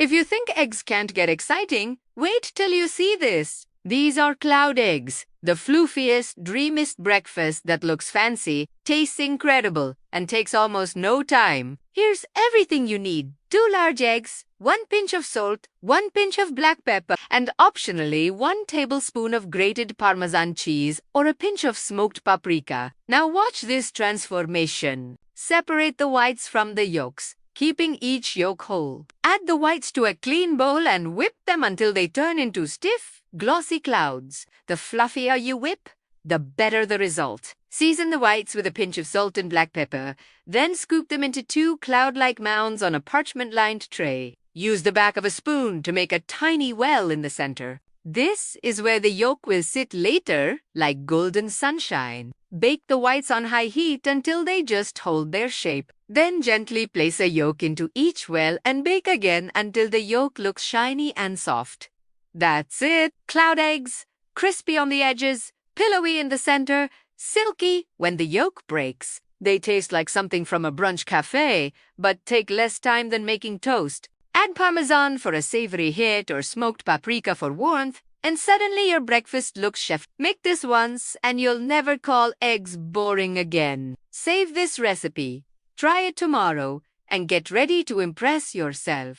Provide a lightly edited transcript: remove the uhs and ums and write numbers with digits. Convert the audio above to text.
If you think eggs can't get exciting, wait till you see this. These are cloud eggs, the floofiest, dreamiest breakfast that looks fancy, tastes incredible, and takes almost no time. Here's everything you need. 2 large eggs, 1 pinch of salt, 1 pinch of black pepper, and optionally 1 tablespoon of grated Parmesan cheese or a pinch of smoked paprika. Now watch this transformation. Separate the whites from the yolks, keeping each yolk whole. Add the whites to a clean bowl and whip them until they turn into stiff, glossy clouds. The fluffier you whip, the better the result. Season the whites with a pinch of salt and black pepper, then scoop them into 2 cloud-like mounds on a parchment-lined tray. Use the back of a spoon to make a tiny well in the center. This is where the yolk will sit later, like golden sunshine. Bake the whites on high heat until they just hold their shape. Then gently place a yolk into each well and bake again until the yolk looks shiny and soft. That's it! Cloud eggs, crispy on the edges, pillowy in the center, silky when the yolk breaks. They taste like something from a brunch cafe, but take less time than making toast. Add Parmesan for a savory hit or smoked paprika for warmth, and suddenly your breakfast looks chef. Make this once and you'll never call eggs boring again. Save this recipe, try it tomorrow, and get ready to impress yourself.